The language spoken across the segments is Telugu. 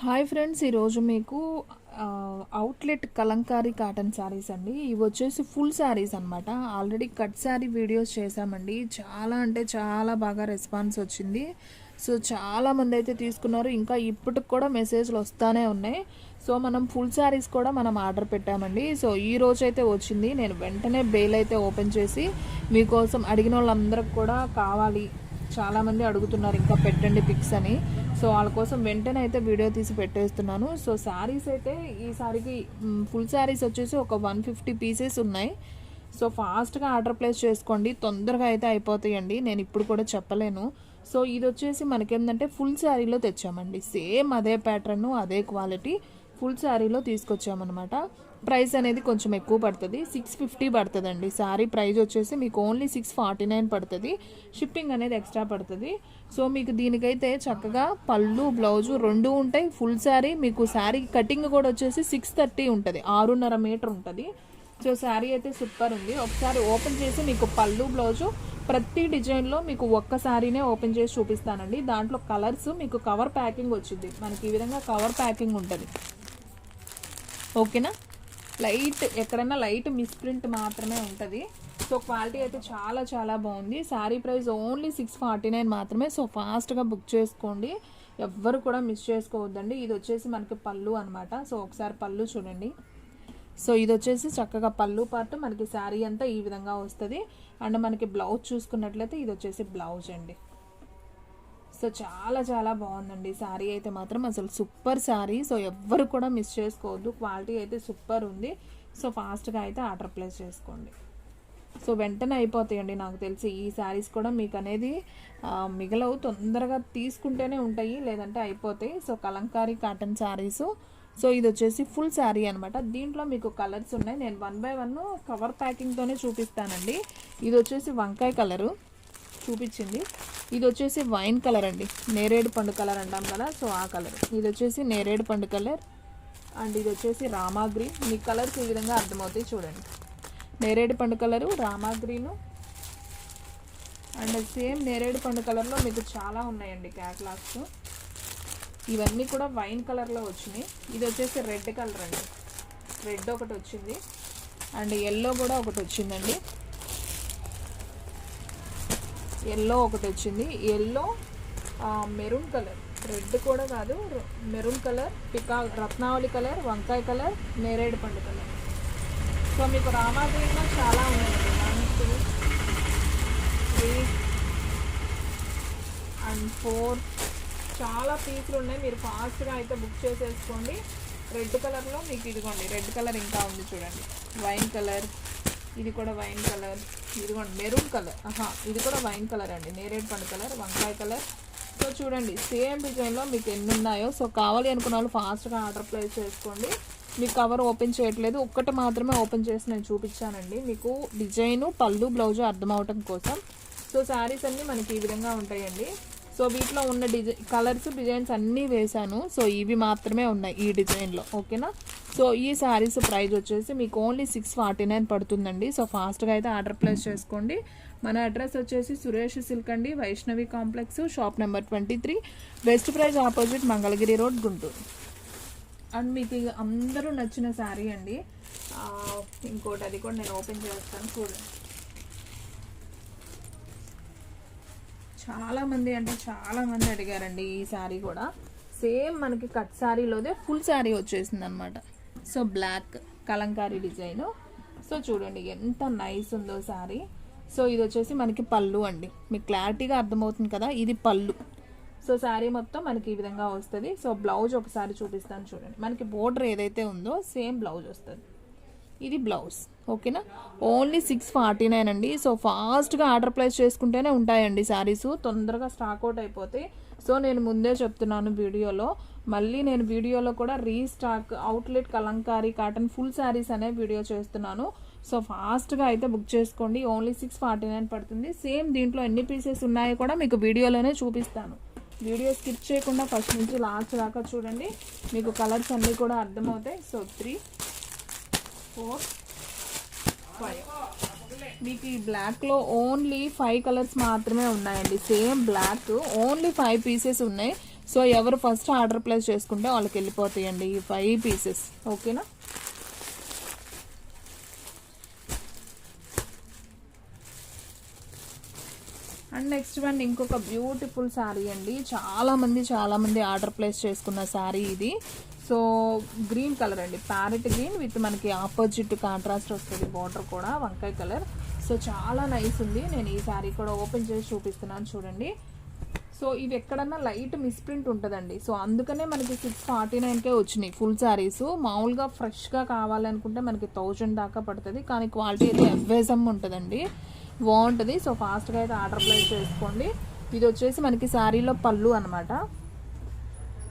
హాయ్ ఫ్రెండ్స్, ఈరోజు మీకు అవుట్లెట్ కలంకారీ కాటన్ శారీస్ అండి. ఇవి వచ్చేసి ఫుల్ శారీస్ అనమాట. ఆల్రెడీ కట్ శారీ వీడియోస్ చేశామండి. చాలా అంటే చాలా బాగా రెస్పాన్స్ వచ్చింది. సో చాలామంది అయితే తీసుకున్నారు. ఇంకా ఇప్పటికి కూడా మెసేజ్లు వస్తూనే ఉన్నాయి. సో మనం ఫుల్ శారీస్ కూడా మనం ఆర్డర్ పెట్టామండి. సో ఈ రోజు అయితే వచ్చింది. నేను వెంటనే బెయిల్ అయితే ఓపెన్ చేసి మీకోసం అడిగిన వాళ్ళందరికి కూడా కావాలి, చాలామంది అడుగుతున్నారు ఇంకా పెట్టండి పిక్స్ అని. సో వాళ్ళ కోసం వెంటనే అయితే వీడియో తీసి పెట్టేస్తున్నాను. సో శారీస్ అయితే ఈ సారికి ఫుల్ శారీస్ వచ్చేసి ఒక 150 పీసెస్ ఉన్నాయి. సో ఫాస్ట్గా ఆర్డర్ ప్లేస్ చేసుకోండి, తొందరగా అయితే అయిపోతాయండి. నేను ఇప్పుడు కూడా చెప్పలేను. సో ఇది వచ్చేసి మనకేంటంటే ఫుల్ శారీలో తెచ్చామండి. సేమ్ అదే ప్యాటర్న్, అదే క్వాలిటీ ఫుల్ శారీలో తీసుకొచ్చామన్నమాట. ప్రైస్ అనేది కొంచెం ఎక్కువ పడుతుంది, 650 పడుతుందండి. శారీ ప్రైస్ వచ్చేసి మీకు ఓన్లీ 649 పడుతుంది. షిప్పింగ్ అనేది ఎక్స్ట్రా పడుతుంది. సో మీకు దీనికైతే చక్కగా పళ్ళు బ్లౌజు రెండు ఉంటాయి. ఫుల్ శారీ మీకు శారీ కటింగ్ కూడా వచ్చేసి 630 ఉంటుంది, 6.5 మీటర్ ఉంటుంది. సో శారీ అయితే సూపర్ ఉంది. ఒకసారి ఓపెన్ చేసి మీకు పళ్ళు బ్లౌజు ప్రతి డిజైన్లో మీకు ఒక్క శారీనే ఓపెన్ చేసి చూపిస్తానండి. దాంట్లో కలర్స్ మీకు కవర్ ప్యాకింగ్ వచ్చింది. మనకి ఈ విధంగా కవర్ ప్యాకింగ్ ఉంటుంది, ఓకేనా. లైట్ ఎక్కడైనా లైట్ మిస్ప్రింట్ మాత్రమే ఉంటుంది. సో క్వాలిటీ అయితే చాలా చాలా బాగుంది. శారీ ప్రైస్ ఓన్లీ 649 మాత్రమే. సో ఫాస్ట్గా బుక్ చేసుకోండి, ఎవ్వరు కూడా మిస్ చేసుకోవద్దండి. ఇది వచ్చేసి మనకి పళ్ళు అనమాట. సో ఒకసారి పళ్ళు చూడండి. సో ఇది వచ్చేసి చక్కగా పళ్ళు పార్ట్ మనకి శారీ అంతా ఈ విధంగా వస్తుంది. అండ్ మనకి బ్లౌజ్ చూసుకున్నట్లయితే ఇది వచ్చేసి బ్లౌజ్ అండి. సో చాలా చాలా బాగుందండి శారీ అయితే మాత్రం, అసలు సూపర్ శారీ. సో ఎవ్వరు కూడా మిస్ చేసుకోవద్దు, క్వాలిటీ అయితే సూపర్ ఉంది. సో ఫాస్ట్గా అయితే ఆర్డర్ ప్లేస్ చేసుకోండి. సో వెంటనే అయిపోతాయండి. నాకు తెలిసి ఈ శారీస్ కూడా మీకు అనేది మిగలవు, తొందరగా తీసుకుంటేనే ఉంటాయి, లేదంటే అయిపోతాయి. So Kalamkari cotton saris. So ఇది వచ్చేసి ఫుల్ శారీ అనమాట. దీంట్లో మీకు కలర్స్ ఉన్నాయి. నేను 1 by 1 కవర్ ప్యాకింగ్తోనే చూపిస్తానండి. ఇది వచ్చేసి వంకాయ కలరు చూపించింది. ఇది వచ్చేసి వైన్ కలర్ అండి, నేరేడు పండు కలర్ అంటాం కదా, సో ఆ కలర్. ఇది వచ్చేసి నేరేడు పండు కలర్. అండ్ ఇది వచ్చేసి రామా గ్రీన్. మీ కలర్స్ ఈ విధంగా అర్థమవుతాయి చూడండి. నేరేడు పండు colour, Rama green. And same నేరేడు పండు కలర్లో మీకు చాలా ఉన్నాయండి క్యాట్లాగ్స్. ఇవన్నీ కూడా వైన్ కలర్లో వచ్చినాయి. ఇది వచ్చేసి రెడ్ కలర్ అండి, రెడ్ ఒకటి వచ్చింది. అండ్ ఎల్లో కూడా ఒకటి వచ్చిందండి, ఎల్లో ఒకటి వచ్చింది. ఎల్లో మెరూన్ కలర్, రెడ్ కూడా కాదు, మెరూన్ కలర్, రత్నావళి కలర్, వంకాయ కలర్, నేరేడు పండు కలర్. సో మీకు రామా గ్రీన్లో చాలా ఉన్నాయండి. 1 2 3 అండ్ 4 చాలా పీసులు ఉన్నాయి. మీరు ఫాస్ట్గా అయితే బుక్ చేసేసుకోండి. రెడ్ కలర్లో మీకు ఇదిగోండి, రెడ్ కలర్ ఇంకా ఉంది చూడండి. వైన్ కలర్, ఇది కూడా వైన్ కలర్. ఇదిగోండి మెరూన్ కలర్, ఇది కూడా వైన్ కలర్ అండి, నేరేడు పండు కలర్, వంకాయ కలర్. సో చూడండి సేమ్ డిజైన్లో మీకు ఎన్ని ఉన్నాయో. సో కావాలి అనుకున్న వాళ్ళు ఫాస్ట్గా ఆర్డర్ ప్లేస్ చేసుకోండి. మీకు కవర్ ఓపెన్ చేయట్లేదు, ఒక్కటి మాత్రమే ఓపెన్ చేసి నేను చూపించానండి మీకు డిజైను పళ్ళు బ్లౌజు అర్థం అవటం కోసం. సో శారీస్ అన్నీ మనకి ఈ విధంగా ఉంటాయండి. సో వీటిలో ఉన్న కలర్స్ డిజైన్స్ అన్నీ వేశాను. సో ఇవి మాత్రమే ఉన్నాయి ఈ డిజైన్లో, ఓకేనా. సో ఈ శారీస్ ప్రైస్ వచ్చేసి మీకు ఓన్లీ 649 పడుతుందండి. సో ఫాస్ట్గా అయితే ఆర్డర్ ప్లేస్ చేసుకోండి. మన అడ్రస్ వచ్చేసి సురేష్ సిల్క్ అండి, Vaishnavi complex, shop number 23, best praise opposite Mangalagiri road, Guntur. And మీకు అందరూ నచ్చిన శారీ అండి. ఇంకోటి అది కూడా నేను ఓపెన్ చేస్తాను చూడండి. చాలామంది అంటే చాలామంది అడిగారండి ఈ శారీ కూడా. సేమ్ మనకి కట్ శారీలోదే ఫుల్ శారీ వచ్చేసింది అనమాట. So black Kalamkari design. So చూడండి ఎంత నైస్ ఉందో శారీ. సో ఇది వచ్చేసి మనకి పళ్ళు అండి, మీకు క్లారిటీగా అర్థమవుతుంది కదా, ఇది పళ్ళు. సో శారీ మొత్తం మనకి ఈ విధంగా వస్తుంది. సో బ్లౌజ్ ఒకసారి చూపిస్తాను చూడండి. మనకి బోర్డర్ ఏదైతే ఉందో సేమ్ బ్లౌజ్ వస్తుంది. ఇది బ్లౌజ్, ఓకేనా. ఓన్లీ 649 అండి. సో ఫాస్ట్గా ఆర్డర్ ప్లేస్ చేసుకుంటేనే ఉంటాయండి శారీస్, తొందరగా స్టాక్ అవుట్ అయిపోతాయి. సో నేను ముందే చెప్తున్నాను వీడియోలో, మళ్ళీ నేను వీడియోలో కూడా restock outlet Kalamkari cotton full saris అనే వీడియో చేస్తున్నాను. సో ఫాస్ట్గా అయితే బుక్ చేసుకోండి. ఓన్లీ 649 పడుతుంది. సేమ్ దీంట్లో ఎన్ని పీసెస్ ఉన్నాయో కూడా మీకు వీడియోలోనే చూపిస్తాను. వీడియో స్కిప్ చేయకుండా ఫస్ట్ నుంచి లాస్ట్ దాకా చూడండి, మీకు కలర్స్ అన్నీ కూడా అర్థమవుతాయి. సో 3 4 5 మీకు ఈ బ్లాక్లో ఓన్లీ 5 కలర్స్ మాత్రమే ఉన్నాయండి. సేమ్ బ్లాక్ ఓన్లీ 5 పీసెస్ ఉన్నాయి. సో ఎవరు ఫస్ట్ ఆర్డర్ ప్లేస్ చేసుకుంటే వాళ్ళకి వెళ్ళిపోతాయండి ఈ 5 పీసెస్. ఓకేనా? అండ్ నెక్స్ట్ వన్ ఇంకొక బ్యూటిఫుల్ శారీ అండి. చాలా మంది ఆర్డర్ ప్లేస్ చేసుకున్న శారీ ఇది. సో గ్రీన్ కలర్ అండి, ప్యారెట్ గ్రీన్ విత్ మనకి ఆపోజిట్ కాంట్రాస్ట్ వస్తుంది, బార్డర్ కూడా వంకాయ కలర్. సో చాలా నైస్ ఉంది. నేను ఈ శారీ కూడా ఓపెన్ చేసి చూపిస్తున్నాను చూడండి. సో ఇవి ఎక్కడన్నా లైట్ మిస్ప్రింట్ ఉంటుందండి. సో అందుకనే మనకి 649కే వచ్చినాయి ఫుల్ శారీస్. మామూలుగా ఫ్రెష్గా కావాలనుకుంటే మనకి 1000 దాకా పడుతుంది, కానీ క్వాలిటీ అయితే ఎవ్వేజం ఉంటుందండి, బాగుంటుంది. సో ఫాస్ట్గా అయితే ఆర్డర్ ప్లేస్ చేసుకోండి. ఇది వచ్చేసి మనకి శారీలో పళ్ళు అనమాట.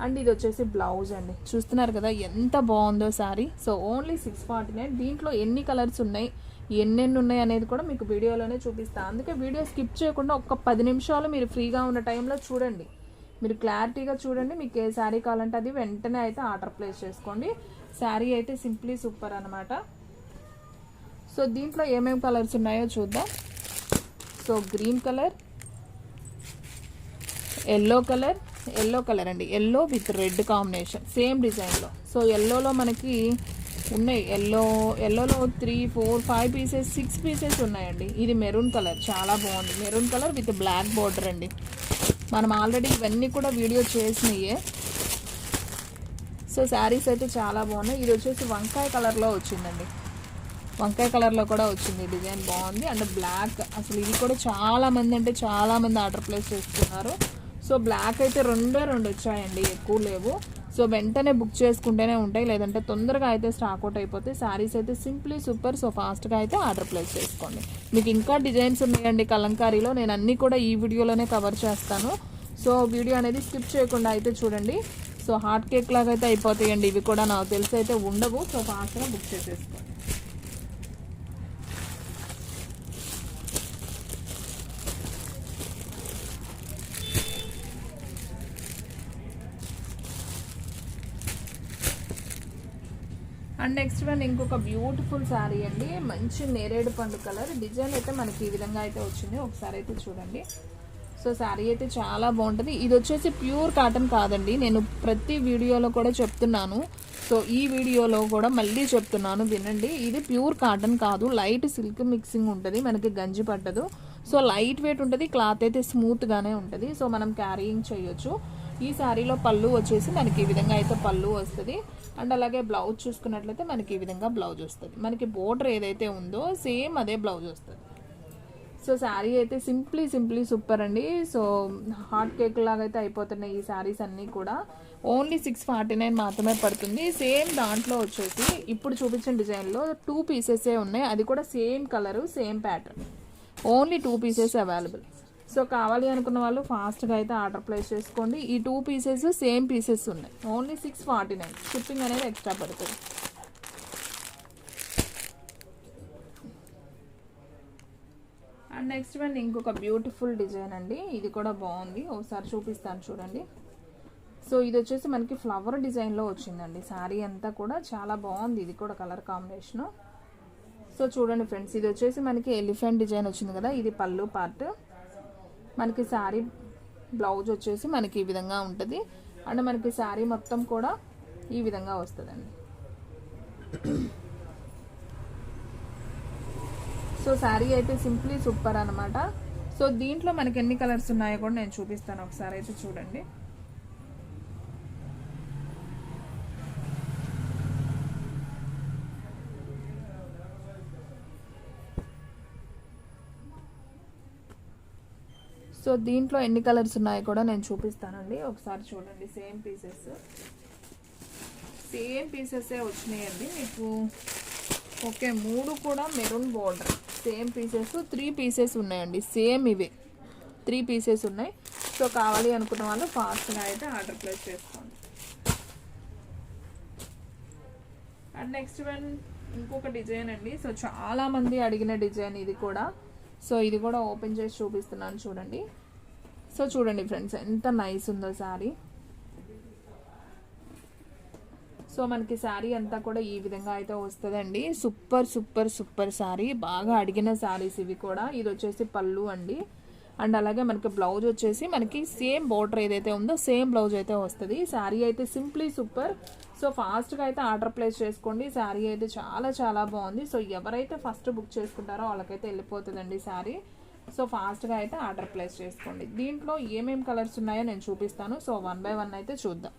అండ్ ఇది వచ్చేసి బ్లౌజ్ అండి. చూస్తున్నారు కదా ఎంత బాగుందో శారీ. So only 649. దీంట్లో ఎన్ని కలర్స్ ఉన్నాయి, ఎన్నెన్ని ఉన్నాయి అనేది కూడా మీకు వీడియోలోనే చూపిస్తాను. అందుకే వీడియో స్కిప్ చేయకుండా ఒక్క 10 నిమిషాలు మీరు ఫ్రీగా ఉన్న టైంలో చూడండి. మీరు క్లారిటీగా చూడండి. మీకు ఏ శారీ కావాలంటే అది వెంటనే అయితే ఆర్డర్ ప్లేస్ చేసుకోండి. శారీ అయితే సింప్లీ సూపర్ అనమాట. సో దీంట్లో ఏమేమి కలర్స్ ఉన్నాయో చూద్దాం. So green colour, yellow colour అండి, yellow with red combination same డిజైన్లో. సో ఎల్లోలో మనకి ఉన్నాయి, ఎల్లోలో 3, 4, 5 పీసెస్, 6 పీసెస్ ఉన్నాయండి. ఇది మెరూన్ కలర్, చాలా బాగుంది. Maroon colour with black border అండి. మనం ఆల్రెడీ ఇవన్నీ కూడా వీడియో చేసినాయే. సో శారీస్ అయితే చాలా బాగున్నాయి. ఇది వచ్చేసి వంకాయ కలర్లో వచ్చిందండి, వంకాయ కలర్లో కూడా వచ్చింది. డిజైన్ బాగుంది. అండ్ బ్లాక్, అసలు ఇది కూడా చాలా మంది ఆర్డర్ ప్లేస్ చేస్తున్నారు. సో బ్లాక్ అయితే 2 వచ్చాయండి, ఎక్కువ లేవు. సో వెంటనే బుక్ చేసుకుంటేనే ఉంటాయి, లేదంటే తొందరగా అయితే స్టాక్ అవుట్ అయిపోతాయి. శారీస్ అయితే సింప్లీ సూపర్. సో ఫాస్ట్గా అయితే ఆర్డర్ ప్లేస్ చేసుకోండి. మీకు ఇంకా డిజైన్స్ ఉన్నాయండి కలంకారీలో, నేను అన్నీ కూడా ఈ వీడియోలోనే కవర్ చేస్తాను. సో వీడియో అనేది స్కిప్ చేయకుండా అయితే చూడండి. సో హాట్ కేక్ లాగా అయితే అయిపోతాయండి ఇవి కూడా, నాకు తెలిసి అయితే ఉండవు. సో ఫాస్ట్గా బుక్ చేసేసుకోండి. అండ్ నెక్స్ట్ వన్ ఇంకొక బ్యూటిఫుల్ శారీ అండి, మంచి నేరేడు పండు కలర్. డిజైన్ అయితే మనకి ఈ విధంగా అయితే వచ్చింది, ఒకసారి అయితే చూడండి. సో శారీ అయితే చాలా బాగుంటుంది. ఇది వచ్చేసి ప్యూర్ కాటన్ కాదండి, నేను ప్రతి వీడియోలో కూడా చెప్తున్నాను. సో ఈ వీడియోలో కూడా మళ్ళీ చెప్తున్నాను, వినండి. ఇది ప్యూర్ కాటన్ కాదు, లైట్ సిల్క్ మిక్సింగ్ ఉంటుంది, మనకి గంజి పట్టదు. సో లైట్ వెయిట్ ఉంటుంది, క్లాత్ అయితే స్మూత్గానే ఉంటుంది. సో మనం క్యారీయింగ్ చేయొచ్చు. ఈ శారీలో పళ్ళు వచ్చేసి మనకి ఈ విధంగా అయితే పళ్ళు వస్తుంది. అండ్ అలాగే బ్లౌజ్ చూసుకున్నట్లయితే మనకి ఈ విధంగా బ్లౌజ్ వస్తుంది. మనకి బోర్డర్ ఏదైతే ఉందో సేమ్ అదే బ్లౌజ్ వస్తుంది. సో శారీ అయితే సింప్లీ సూపర్ అండి. సో హాట్ కేక్ లాగా అయితే అయిపోతున్నాయి ఈ శారీస్ అన్నీ కూడా. ఓన్లీ 649 మాత్రమే పడుతుంది. సేమ్ దాంట్లో వచ్చేసి ఇప్పుడు చూపించిన డిజైన్లో 2 పీసెసే ఉన్నాయి, అది కూడా same colour same pattern. Only 2 pieces available. So కావాలి అనుకున్న వాళ్ళు ఫాస్ట్గా అయితే ఆర్డర్ ప్లేస్ చేసుకోండి. ఈ 2 పీసెస్ సేమ్ పీసెస్ ఉన్నాయి, ఓన్లీ 649. షిప్పింగ్ అనేది ఎక్స్ట్రా పడుతుంది. అండ్ నెక్స్ట్ వన్ ఇంకొక బ్యూటిఫుల్ డిజైన్ అండి, ఇది కూడా బాగుంది, ఒకసారి చూపిస్తాను చూడండి. సో ఇది వచ్చేసి మనకి ఫ్లవర్ డిజైన్లో వచ్చిందండి. శారీ అంతా కూడా చాలా బాగుంది, ఇది కూడా కలర్ కాంబినేషను. సో చూడండి ఫ్రెండ్స్, ఇది వచ్చేసి మనకి ఎలిఫెంట్ డిజైన్ వచ్చింది కదా, ఇది పళ్ళు పార్ట్. మనకి శారీ బ్లౌజ్ వచ్చేసి మనకి ఈ విధంగా ఉంటుంది. అండ్ మనకి శారీ మొత్తం కూడా ఈ విధంగా వస్తుందండి. సో శారీ అయితే సింప్లీ సూపర్ అనమాట. సో దీంట్లో మనకి ఎన్ని కలర్స్ ఉన్నాయో కూడా నేను చూపిస్తాను, ఒకసారి అయితే చూడండి. సో దీంట్లో ఎన్ని కలర్స్ ఉన్నాయో కూడా నేను చూపిస్తానండి, ఒకసారి చూడండి. సేమ్ పీసెసే వచ్చినాయండి మీకు. ఓకే, 3 కూడా maroon border same pieces. 3 pieces ఉన్నాయండి, సేమ్ ఇవే 3 పీసెస్ ఉన్నాయి. సో కావాలి అనుకున్న వాళ్ళు ఫాస్ట్గా అయితే ఆర్డర్ ప్లేస్ చేసుకోండి. అండ్ నెక్స్ట్ వన్ ఇంకొక డిజైన్ అండి. సో చాలామంది అడిగిన డిజైన్ ఇది కూడా. సో ఇది కూడా ఓపెన్ చేసి చూపిస్తున్నాను చూడండి. సో చూడండి ఫ్రెండ్స్, ఎంత నైస్ ఉందో శారీ. సో మనకి శారీ అంతా కూడా ఈ విధంగా అయితే వస్తుందండి. సూపర్ శారీ, బాగా అడిగిన శారీస్ ఇవి కూడా. ఇది వచ్చేసి పళ్ళు అండి. అండ్ అలాగే మనకి బ్లౌజ్ వచ్చేసి మనకి సేమ్ బార్డర్ ఏదైతే ఉందో సేమ్ బ్లౌజ్ అయితే వస్తుంది. శారీ అయితే సింప్లీ సూపర్. సో ఫాస్ట్గా అయితే ఆర్డర్ ప్లేస్ చేసుకోండి. శారీ అయితే చాలా చాలా బాగుంది. సో ఎవరైతే ఫస్ట్ బుక్ చేసుకుంటారో వాళ్ళకైతే వెళ్ళిపోతుందండి శారీ. సో ఫాస్ట్గా అయితే ఆర్డర్ ప్లేస్ చేసుకోండి. దీంట్లో ఏమేమి కలర్స్ ఉన్నాయో నేను చూపిస్తాను. సో 1 by 1 అయితే చూద్దాం.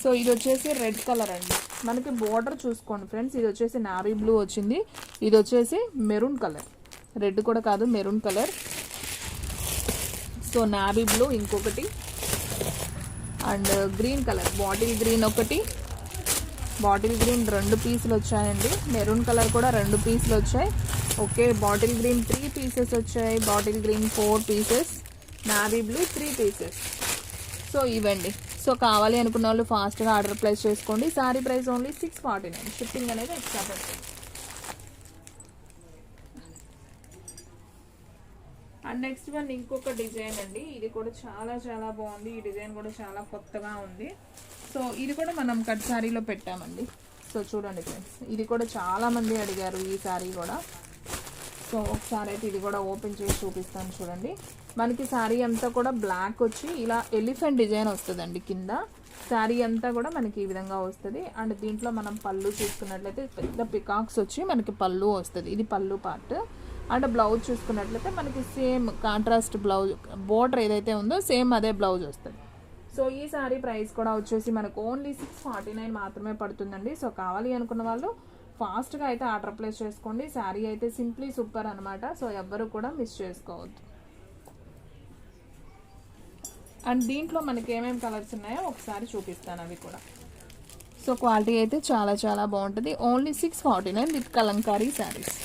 సో ఇది వచ్చేసి రెడ్ కలర్ అండి. మనకి బోర్డర్ చూసుకోండి ఫ్రెండ్స్, ఇది వచ్చేసి నావీ బ్లూ వచ్చింది. ఇది వచ్చేసి మెరూన్ కలర్, రెడ్ కూడా కాదు maroon colour. So navy blue ఇంకొకటి, and green colour bottle green ఒకటి, బాటిల్ గ్రీన్ 2 పీసులు వచ్చాయండి. మెరూన్ కలర్ కూడా 2 పీసులు వచ్చాయి. ఓకే, బాటిల్ గ్రీన్ 3 పీసెస్ వచ్చాయి, bottle green 4 pieces, navy blue 3 pieces. So ఇవండి. సో కావాలి అనుకున్న వాళ్ళు ఫాస్ట్గా ఆర్డర్ ప్లేస్ చేసుకోండి. శారీ ప్రైస్ ఓన్లీ 649, షిప్పింగ్ అనేది ఎక్స్ట్రా పడుతుంది. అండ్ నెక్స్ట్ వన్ ఇంకొక డిజైన్ అండి. ఇది కూడా చాలా చాలా బాగుంది. ఈ డిజైన్ కూడా చాలా కొత్తగా ఉంది. సో ఇది కూడా మనం కట్ శారీలో పెట్టామండి. సో చూడండి ఫ్రెండ్స్, ఇది కూడా చాలా మంది అడిగారు ఈ శారీ కూడా. సో ఒకసారి అయితే ఇది కూడా ఓపెన్ చేసి చూపిస్తాను చూడండి. మనకి శారీ అంతా కూడా బ్లాక్ వచ్చి ఇలా ఎలిఫెంట్ డిజైన్ వస్తుందండి. కింద శారీ అంతా కూడా మనకి ఈ విధంగా వస్తుంది. అండ్ దీంట్లో మనం పళ్ళు చూసుకున్నట్లయితే పెద్ద పికాక్స్ వచ్చి మనకి పళ్ళు వస్తుంది. ఇది పళ్ళు పార్ట్. అండ్ బ్లౌజ్ చూసుకున్నట్లయితే మనకి సేమ్ కాంట్రాస్ట్ బ్లౌజ్, బోర్డర్ ఏదైతే ఉందో సేమ్ అదే బ్లౌజ్ వస్తుంది. సో ఈ శారీ ప్రైస్ కూడా వచ్చేసి మనకు ఓన్లీ 649 మాత్రమే పడుతుందండి. సో కావాలి అనుకున్న వాళ్ళు ఫాస్ట్గా అయితే ఆర్డర్ ప్లేస్ చేసుకోండి. శారీ అయితే సింప్లీ సూపర్ అనమాట. సో ఎవ్వరు కూడా మిస్ చేసుకోవద్దు. అండ్ దీంట్లో మనకి ఏమేమి కలర్స్ ఉన్నాయో ఒకసారి చూపిస్తాను అవి కూడా. సో క్వాలిటీ అయితే చాలా చాలా బాగుంటుంది. Only 649 with Kalamkari saris.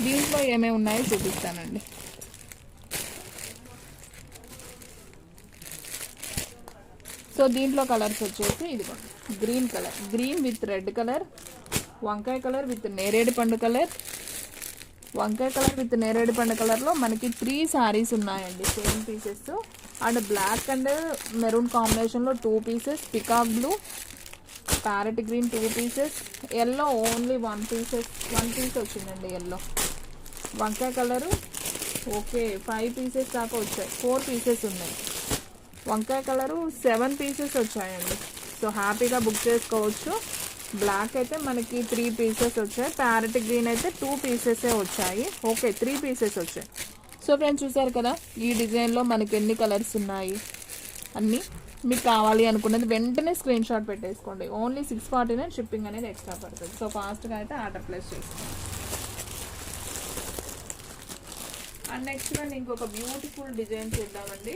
దీంట్లో ఏమేమి ఉన్నాయో చూపిస్తానండి. సో దీంట్లో కలర్స్ వచ్చేసి ఇదిగోండి, green colour, green with red colour, వంకాయ కలర్ విత్ నేరేడు పండు కలర్, వంకాయ కలర్ విత్ నేరేడు పండు కలర్లో మనకి 3 శారీస్ ఉన్నాయండి same pieces. And black and maroon కాంబినేషన్లో 2 pieces, peacock blue, parrot green 2 pieces, yellow only 1 piece వచ్చిందండి ఎల్లో. వంకాయ కలరు ఓకే 5 పీసెస్ దాకా వచ్చాయి, 4 పీసెస్ ఉన్నాయి. వంకాయ కలరు 7 పీసెస్ వచ్చాయండి. సో హ్యాపీగా బుక్ చేసుకోవచ్చు. బ్లాక్ అయితే మనకి 3 పీసెస్ వచ్చాయి, ప్యారెట్ గ్రీన్ అయితే 2 పీసెసే వచ్చాయి. ఓకే 3 పీసెస్ వచ్చాయి. సో ఫ్రెండ్స్ చూసారు కదా, ఈ డిజైన్లో మనకి ఎన్ని కలర్స్ ఉన్నాయి అన్నీ. మీకు కావాలి అనుకున్నది వెంటనే స్క్రీన్ షాట్ పెట్టేసుకోండి. ఓన్లీ 649, షిప్పింగ్ అనేది ఎక్స్ట్రా పడుతుంది. సో ఫాస్ట్గా అయితే ఆర్డర్ ప్లేస్ చేసుకోండి. అండ్ నెక్స్ట్ వన్ ఇంకొక బ్యూటిఫుల్ డిజైన్ చూద్దామండి.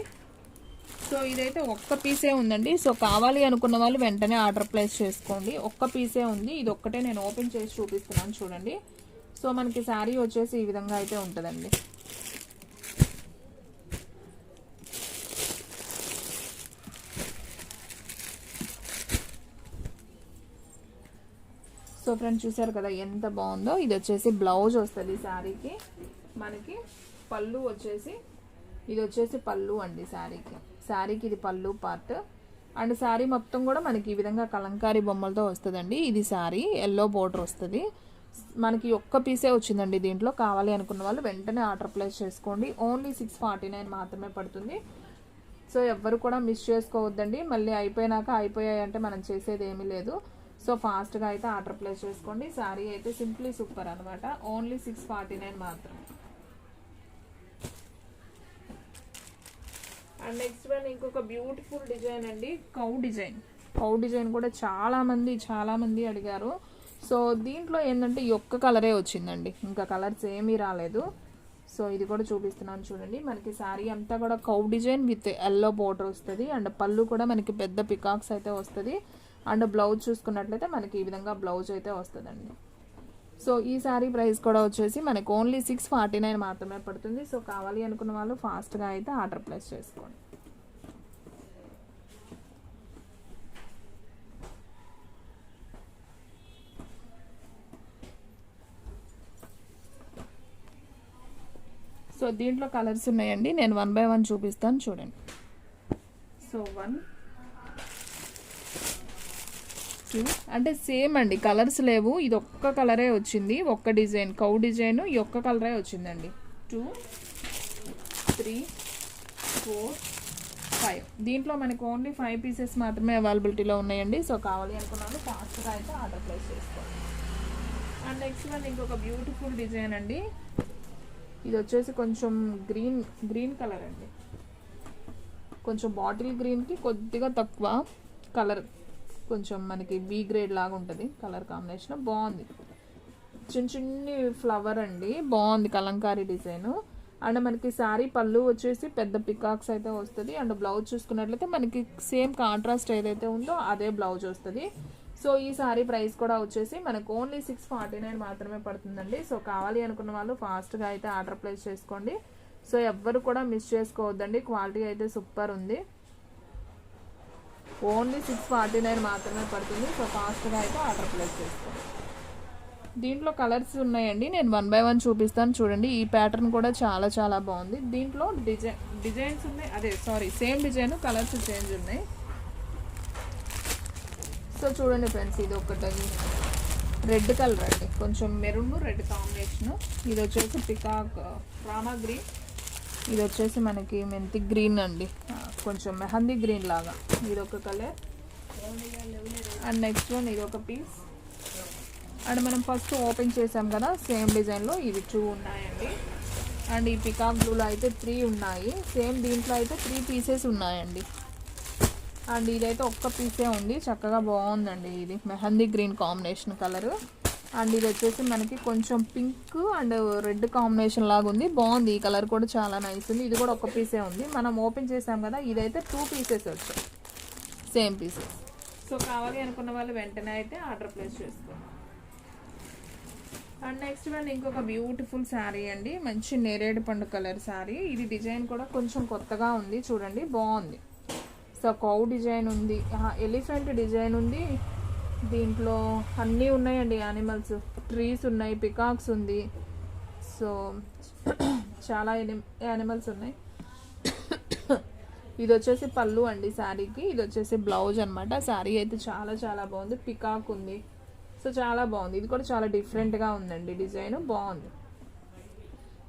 సో ఇదైతే ఒక్క పీసే ఉందండి. సో కావాలి అనుకున్న వాళ్ళు వెంటనే ఆర్డర్ ప్లేస్ చేసుకోండి. ఒక్క పీసే ఉంది. ఇది ఒక్కటే నేను ఓపెన్ చేసి చూపిస్తున్నాను చూడండి. సో మనకి శారీ వచ్చేసి ఈ విధంగా అయితే ఉంటుందండి. సో ఫ్రెండ్స్ చూసారు కదా ఎంత బాగుందో. ఇది వచ్చేసి బ్లౌజ్ వస్తుంది శారీకి. మనకి పళ్ళు వచ్చేసి ఇది వచ్చేసి పళ్ళు అండి శారీకి ఇది పళ్ళు పార్ట్. అండ్ శారీ మొత్తం కూడా మనకి ఈ విధంగా కలంకారీ బొమ్మలతో వస్తుందండి. ఇది శారీ ఎల్లో బోర్డర్ వస్తుంది. మనకి ఒక్క పీసే వచ్చిందండి. దీంట్లో కావాలి అనుకున్న వాళ్ళు వెంటనే ఆర్డర్ ప్లేస్ చేసుకోండి. ఓన్లీ 649 మాత్రమే పడుతుంది. సో ఎవ్వరు కూడా మిస్ చేసుకోవద్దండి. మళ్ళీ అయిపోయాయంటే మనం చేసేది ఏమీ లేదు. సో ఫాస్ట్గా అయితే ఆర్డర్ ప్లేస్ చేసుకోండి. శారీ అయితే సింప్లీ సూపర్ అనమాట. ఓన్లీ 649 మాత్రమే. అండ్ నెక్స్ట్ వన్ ఇంకొక బ్యూటిఫుల్ డిజైన్ అండి, కౌ డిజైన్ కూడా చాలా మంది అడిగారు. సో దీంట్లో ఏంటంటే ఈ ఒక్క కలరే వచ్చిందండి, ఇంకా కలర్స్ ఏమీ రాలేదు. సో ఇది కూడా చూపిస్తున్నాను చూడండి. మనకి శారీ అంతా కూడా cow design with yellow border వస్తుంది. అండ్ పళ్ళు కూడా మనకి పెద్ద పికాక్స్ అయితే వస్తుంది. అండ్ బ్లౌజ్ చూసుకున్నట్లయితే మనకి ఈ విధంగా బ్లౌజ్ అయితే వస్తుందండి. సో ఈ శారీ ప్రైస్ కూడా వచ్చేసి మనకు ఓన్లీ 649 మాత్రమే పడుతుంది. సో కావాలి అనుకున్న వాళ్ళు ఫాస్ట్గా అయితే ఆర్డర్ ప్లేస్ చేసుకోండి. సో దీంట్లో కలర్స్ ఉన్నాయండి. నేను 1 by 1 చూపిస్తాను చూడండి. సో 1 అంటే సేమ్ అండి, కలర్స్ లేవు. ఇది ఒక్క కలరే వచ్చింది, ఒక్క డిజైన్ కౌ డిజైన్ ఈ ఒక్క కలరే వచ్చిందండి. 2 3 4 5. దీంట్లో మనకి ఓన్లీ 5 పీసెస్ మాత్రమే అవైలబిలిటీలో ఉన్నాయండి. సో కావాలి అనుకున్నాను ఫాస్ట్గా అయితే ఆర్డర్ ప్లేస్ చేసుకోండి. అండ్ నెక్స్ట్ వన్ ఇంకొక బ్యూటిఫుల్ డిజైన్ అండి. ఇది వచ్చేసి కొంచెం గ్రీన్ కలర్ అండి. కొంచెం బాటిల్ గ్రీన్కి కొద్దిగా తక్కువ కలర్, కొంచెం మనకి బీ గ్రేడ్ లాగా ఉంటుంది కలర్ కాంబినేషన్. బాగుంది, చిన్ని ఫ్లవర్ అండి. బాగుంది కలంకారీ డిజైన్. అండ్ మనకి శారీ పళ్ళు వచ్చేసి పెద్ద పికాక్స్ అయితే వస్తుంది. అండ్ బ్లౌజ్ చూసుకున్నట్లయితే మనకి సేమ్ కాంట్రాస్ట్ ఏదైతే ఉందో అదే బ్లౌజ్ వస్తుంది. సో ఈ శారీ ప్రైస్ కూడా వచ్చేసి మనకు ఓన్లీ 649 మాత్రమే పడుతుందండి. సో కావాలి అనుకున్న వాళ్ళు ఫాస్ట్గా అయితే ఆర్డర్ ప్లేస్ చేసుకోండి. సో ఎవ్వరు కూడా మిస్ చేసుకోవద్దండి, క్వాలిటీ అయితే సూపర్ ఉంది. ఓన్లీ 649 మాత్రమే పడుతుంది. సో ఫాస్ట్గా అయితే ఆర్డర్ ప్లేస్ చేసుకోండి. దీంట్లో కలర్స్ ఉన్నాయండి, నేను 1 by 1 చూపిస్తాను చూడండి. ఈ ప్యాటర్న్ కూడా చాలా చాలా బాగుంది. దీంట్లో డిజైన్స్ ఉన్నాయి, అదే sorry same design colours change ఉన్నాయి. సో చూడండి ఫ్రెండ్స్, ఇది ఒకటి రెడ్ కలర్ అండి, కొంచెం మెరూన్ రెడ్ కాంబినేషన్. ఇది వచ్చేసి పికాక్ రామా గ్రీన్. ఇది వచ్చేసి మనకి మెంతి గ్రీన్ అండి, కొంచెం మెహందీ గ్రీన్ లాగా. ఇది ఒక కలర్. అండ్ నెక్స్ట్ వన్ ఇది ఒక పీస్. అండ్ మనం ఫస్ట్ ఓపెన్ చేసాం కదా సేమ్ డిజైన్లో ఇవి 2 ఉన్నాయండి. అండ్ ఈ పికాక్ బ్లూలో అయితే 3 ఉన్నాయి. సేమ్ దీంట్లో అయితే 3 పీసెస్ ఉన్నాయండి. అండ్ ఇదైతే ఒక్క పీసే ఉంది, చక్కగా బాగుందండి. ఇది mehndi green combination colour. And ఇది వచ్చేసి మనకి కొంచెం పింక్ అండ్ రెడ్ కాంబినేషన్ లాగా ఉంది, బాగుంది. ఈ కలర్ కూడా చాలా నైస్ ఉంది. ఇది కూడా ఒక్క పీసే ఉంది, మనం ఓపెన్ చేసాం కదా. ఇదైతే 2 పీసెస్ వచ్చాయి, సేమ్ పీసెస్. సో కావాలి అనుకున్న వాళ్ళు వెంటనే అయితే ఆర్డర్ ప్లేస్ చేసుకోండి. అండ్ నెక్స్ట్ వన్ ఇంకొక బ్యూటిఫుల్ శారీ అండి, మంచి నేరేడు పండు కలర్ శారీ. ఇది డిజైన్ కూడా కొంచెం కొత్తగా ఉంది, చూడండి బాగుంది. సో కౌ డిజైన్ ఉంది, ఎలిఫెంట్ డిజైన్ ఉంది. దీంట్లో అన్నీ ఉన్నాయండి, యానిమల్స్, ట్రీస్ ఉన్నాయి, పికాక్స్ ఉంది. సో చాలా యానిమల్స్ ఉన్నాయి. ఇది వచ్చేసి పళ్ళు అండి శారీకి. ఇది వచ్చేసి బ్లౌజ్ అనమాట. శారీ అయితే చాలా చాలా బాగుంది, పికాక్ ఉంది. సో చాలా బాగుంది. ఇది కూడా చాలా డిఫరెంట్గా ఉందండి, డిజైన్ బాగుంది.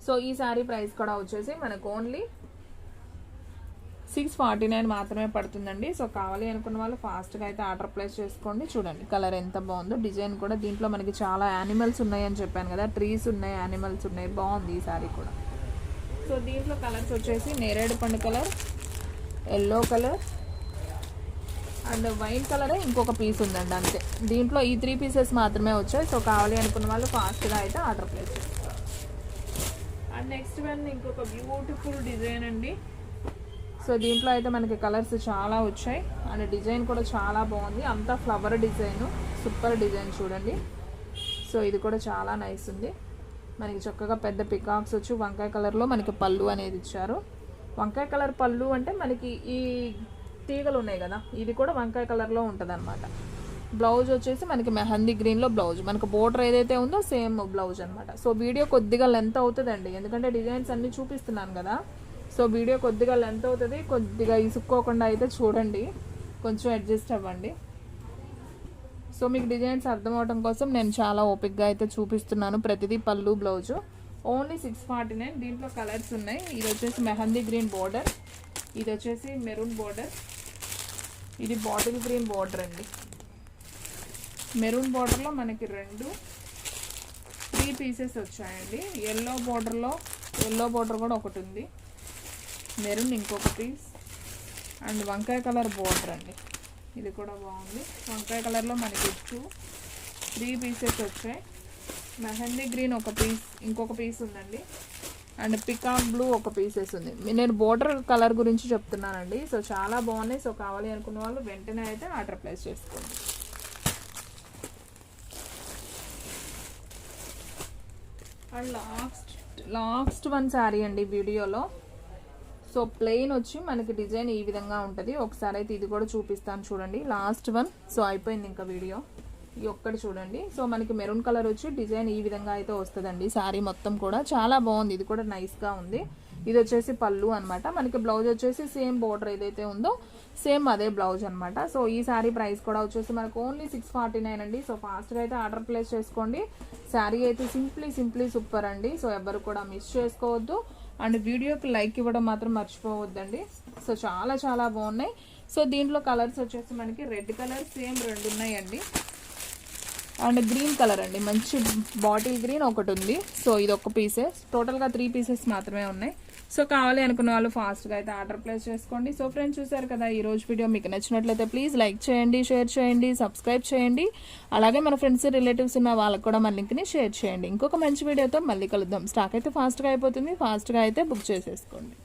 సో ఈ శారీ ప్రైస్ కూడా వచ్చేసి మనకు ఓన్లీ 649 మాత్రమే పడుతుందండి. సో కావాలి అనుకున్న వాళ్ళు ఫాస్ట్గా అయితే ఆర్డర్ ప్లేస్ చేసుకోండి. చూడండి కలర్ ఎంత బాగుందో, డిజైన్ కూడా. దీంట్లో మనకి చాలా యానిమల్స్ ఉన్నాయని చెప్పాను కదా, ట్రీస్ ఉన్నాయి, యానిమల్స్ ఉన్నాయి, బాగుంది ఈ శారీ కూడా. సో దీంట్లో కలర్స్ వచ్చేసి నేరేడు పండు colour, yellow colour and white కలరే ఇంకొక పీస్ ఉందండి, అంతే. దీంట్లో ఈ 3 పీసెస్ మాత్రమే వచ్చాయి. సో కావాలి అనుకున్న వాళ్ళు ఫాస్ట్గా అయితే ఆర్డర్ ప్లేస్ చేసుకోవాలి. అండ్ నెక్స్ట్ వన్ ఇంకొక బ్యూటిఫుల్ డిజైన్ అండి. సో దీంట్లో అయితే మనకి కలర్స్ చాలా వచ్చాయి అండ్ డిజైన్ కూడా చాలా బాగుంది. అంతా ఫ్లవర్ డిజైన్, సూపర్ డిజైన్ చూడండి. సో ఇది కూడా చాలా నైస్ ఉంది. మనకి చక్కగా పెద్ద పికాక్స్ వచ్చి వంకాయ కలర్లో మనకి పళ్ళు అనేది ఇచ్చారు. వంకాయ కలర్ పళ్ళు అంటే మనకి ఈ తీగలు ఉన్నాయి కదా, ఇది కూడా వంకాయ కలర్లో ఉంటుంది అనమాట. బ్లౌజ్ వచ్చేసి మనకి మెహందీ గ్రీన్లో బ్లౌజ్, మనకు బోర్డర్ ఏదైతే ఉందో సేమ్ బ్లౌజ్ అనమాట. సో వీడియో కొద్దిగా లెంత్ అవుతుందండి, ఎందుకంటే డిజైన్స్ అన్నీ చూపిస్తున్నాను కదా. సో వీడియో కొద్దిగా లెంత్ అవుతుంది, కొద్దిగా ఇసుక్కోకుండా అయితే చూడండి, కొంచెం అడ్జస్ట్ అవ్వండి. సో మీకు డిజైన్స్ అర్థం అవడం కోసం నేను చాలా ఓపిక్గా అయితే చూపిస్తున్నాను ప్రతిదీ. పళ్ళు బ్లౌజు ఓన్లీ 649. దీంట్లో కలర్స్ ఉన్నాయి. ఇది వచ్చేసి మెహందీ గ్రీన్ బోర్డర్, ఇది వచ్చేసి మెరూన్ బోర్డర్, ఇది బాటిల్ గ్రీన్ బోర్డర్ అండి. మెరూన్ బోర్డర్లో మనకి 3 పీసెస్ వచ్చాయండి. ఎల్లో బోర్డర్ కూడా ఒకటి ఉంది, మెరూన్ ఇంకొక పీస్ అండ్ వంకాయ కలర్ బోర్డర్ అండి. ఇది కూడా బాగుంది. వంకాయ కలర్లో మనకి 3 పీసెస్ వచ్చాయి. మెహందీ గ్రీన్ ఒక పీస్, ఇంకొక పీస్ ఉందండి. అండ్ పికాక్ బ్లూ ఒక పీసెస్ ఉంది. నేను బోర్డర్ కలర్ గురించి చెప్తున్నానండి. సో చాలా బాగున్నాయి. సో కావాలి అనుకున్న వాళ్ళు వెంటనే అయితే ఆర్డర్ ప్లేస్ చేసుకోండి. అండ్ లాస్ట్ వన్ శారీ అండి వీడియోలో. సో ప్లెయిన్ వచ్చి మనకి డిజైన్ ఈ విధంగా ఉంటుంది. ఒకసారి అయితే ఇది కూడా చూపిస్తాను చూడండి, లాస్ట్ వన్. సో అయిపోయింది ఇంకా వీడియో, ఈ ఒక్కటి చూడండి. సో మనకి మెరూన్ కలర్ వచ్చి డిజైన్ ఈ విధంగా అయితే వస్తుందండి. శారీ మొత్తం కూడా చాలా బాగుంది, ఇది కూడా నైస్గా ఉంది. ఇది వచ్చేసి పళ్ళు అనమాట. మనకి బ్లౌజ్ వచ్చేసి సేమ్ బోర్డర్ ఏదైతే ఉందో సేమ్ అదే బ్లౌజ్ అనమాట. సో ఈ శారీ ప్రైస్ కూడా వచ్చేసి మనకు ఓన్లీ 649 అండి. సో ఫాస్ట్గా అయితే ఆర్డర్ ప్లేస్ చేసుకోండి. శారీ అయితే సింప్లీ సూపర్ అండి. సో ఎవరు కూడా మిస్ చేసుకోవద్దు. అండ్ వీడియోకి లైక్ ఇవ్వడం మాత్రం మర్చిపోవద్దండి. సో చాలా చాలా బాగున్నాయి. సో దీంట్లో కలర్స్ వచ్చేసి మనకి రెడ్ కలర్ సేమ్ 2 ఉన్నాయండి, అండ్ గ్రీన్ కలర్ అండి, మంచి బాటిల్ గ్రీన్ ఒకటి ఉంది. సో ఇది ఒక పీసే, టోటల్గా 3 పీసెస్ మాత్రమే ఉన్నాయి. సో కావాలి అనుకున్న వాళ్ళు ఫాస్ట్గా అయితే ఆర్డర్ ప్లేస్ చేసుకోండి. సో ఫ్రెండ్స్ చూసారు కదా ఈ రోజు వీడియో, మీకు నచ్చినట్లయితే ప్లీజ్ లైక్ చేయండి, షేర్ చేయండి, సబ్స్క్రైబ్ చేయండి. అలాగే మన ఫ్రెండ్స్ రిలేటివ్స్ ఉన్న వాళ్ళకి కూడా మన లింక్ని షేర్ చేయండి. ఇంకొక మంచి వీడియోతో మళ్ళీ కలుద్దాం. స్టాక్ అయితే ఫాస్ట్గా అయిపోతుంది, ఫాస్ట్గా అయితే బుక్ చేసేసుకోండి.